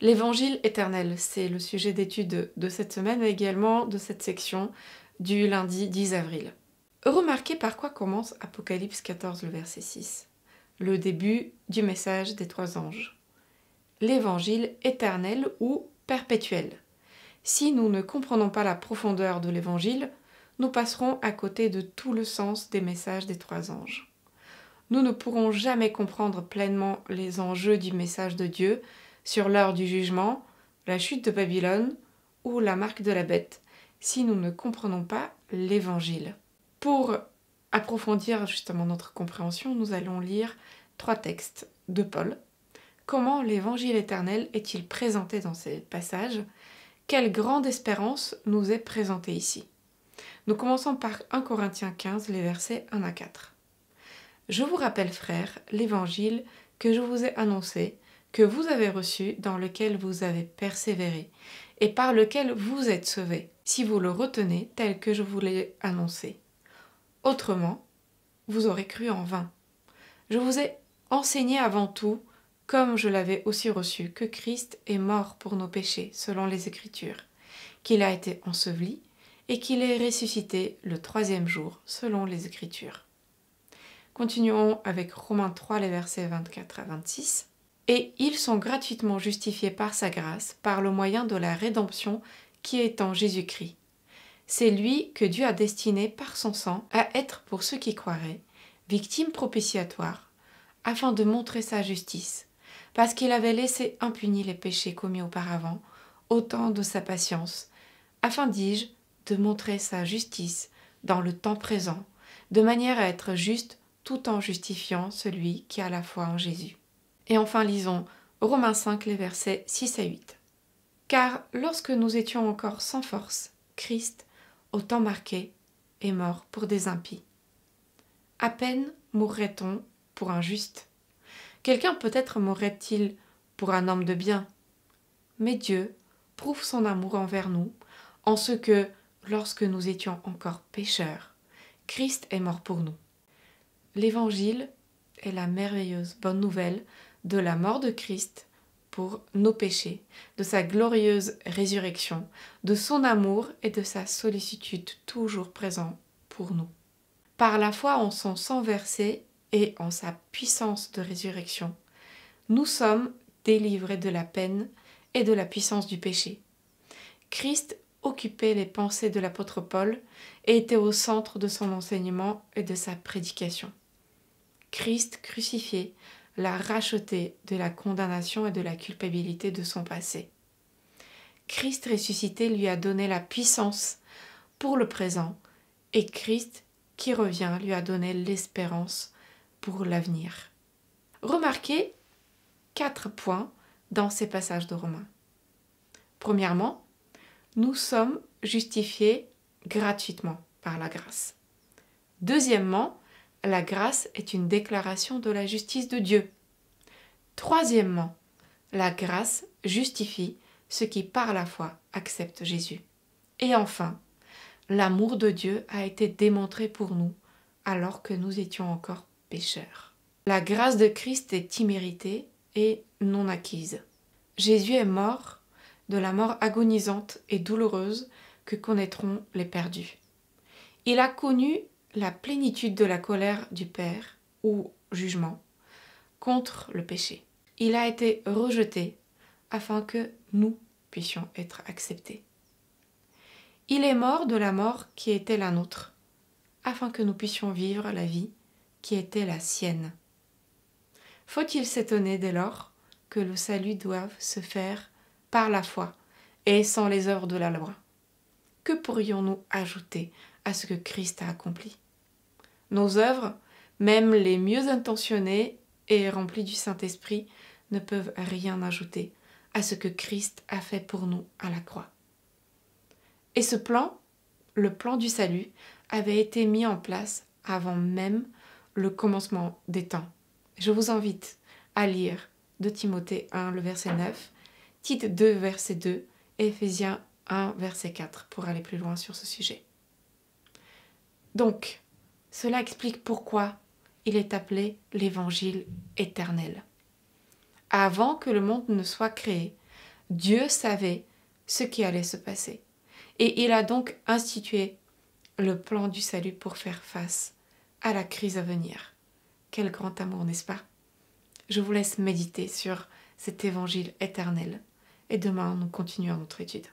L'évangile éternel, c'est le sujet d'étude de cette semaine, mais également de cette section du lundi 10 avril. Remarquez par quoi commence Apocalypse 14, le verset 6. Le début du message des trois anges. L'évangile éternel ou perpétuel. Si nous ne comprenons pas la profondeur de l'évangile, nous passerons à côté de tout le sens des messages des trois anges. Nous ne pourrons jamais comprendre pleinement les enjeux du message de Dieu sur l'heure du jugement, la chute de Babylone ou la marque de la bête, si nous ne comprenons pas l'Évangile. Pour approfondir justement notre compréhension, nous allons lire 3 textes de Paul. Comment l'Évangile éternel est-il présenté dans ces passages? Quelle grande espérance nous est présentée ici? Nous commençons par 1 Corinthiens 15, les versets 1 à 4. Je vous rappelle, frères, l'Évangile que je vous ai annoncé, que vous avez reçu, dans lequel vous avez persévéré, et par lequel vous êtes sauvés, si vous le retenez tel que je vous l'ai annoncé. Autrement, vous aurez cru en vain. Je vous ai enseigné avant tout, comme je l'avais aussi reçu, que Christ est mort pour nos péchés, selon les Écritures, qu'il a été enseveli, et qu'il est ressuscité le 3e jour, selon les Écritures. Continuons avec Romains 3, les versets 24 à 26. Et ils sont gratuitement justifiés par sa grâce, par le moyen de la rédemption qui est en Jésus-Christ. C'est lui que Dieu a destiné par son sang à être pour ceux qui croiraient, victime propitiatoire, afin de montrer sa justice, parce qu'il avait laissé impunis les péchés commis auparavant, au temps de sa patience, afin, dis-je, de montrer sa justice dans le temps présent, de manière à être juste tout en justifiant celui qui a la foi en Jésus. Et enfin lisons Romains 5, les versets 6 à 8. Car lorsque nous étions encore sans force, Christ, au temps marqué, est mort pour des impies. À peine mourrait-on pour un juste. Quelqu'un peut-être mourrait-il pour un homme de bien. Mais Dieu prouve son amour envers nous, en ce que, lorsque nous étions encore pécheurs, Christ est mort pour nous. L'Évangile est la merveilleuse bonne nouvelle de la mort de Christ pour nos péchés, de sa glorieuse résurrection, de son amour et de sa sollicitude toujours présent pour nous. Par la foi en son sang versé et en sa puissance de résurrection, nous sommes délivrés de la peine et de la puissance du péché. Christ occupait les pensées de l'apôtre Paul et était au centre de son enseignement et de sa prédication. Christ crucifié l'a racheté de la condamnation et de la culpabilité de son passé. Christ ressuscité lui a donné la puissance pour le présent et Christ qui revient lui a donné l'espérance pour l'avenir. Remarquez 4 points dans ces passages de Romains. Premièrement, nous sommes justifiés gratuitement par la grâce. Deuxièmement, la grâce est une déclaration de la justice de Dieu. Troisièmement, la grâce justifie ceux qui par la foi acceptent Jésus. Et enfin, l'amour de Dieu a été démontré pour nous alors que nous étions encore pécheurs. La grâce de Christ est imméritée et non acquise. Jésus est mort de la mort agonisante et douloureuse que connaîtront les perdus. Il a connu la plénitude de la colère du Père, ou jugement, contre le péché. Il a été rejeté afin que nous puissions être acceptés. Il est mort de la mort qui était la nôtre, afin que nous puissions vivre la vie qui était la sienne. Faut-il s'étonner dès lors que le salut doive se faire par la foi et sans les œuvres de la loi? Que pourrions-nous ajouter à ce que Christ a accompli? Nos œuvres, même les mieux intentionnées et remplies du Saint-Esprit, ne peuvent rien ajouter à ce que Christ a fait pour nous à la croix. Et ce plan, le plan du salut, avait été mis en place avant même le commencement des temps. Je vous invite à lire 2 Timothée 1, le verset 9, Tite 2, verset 2 et Éphésiens 1, verset 4 pour aller plus loin sur ce sujet. Donc, cela explique pourquoi il est appelé l'évangile éternel. Avant que le monde ne soit créé, Dieu savait ce qui allait se passer. Et il a donc institué le plan du salut pour faire face à la crise à venir. Quel grand amour, n'est-ce pas? Je vous laisse méditer sur cet évangile éternel. Et demain, nous continuons notre étude.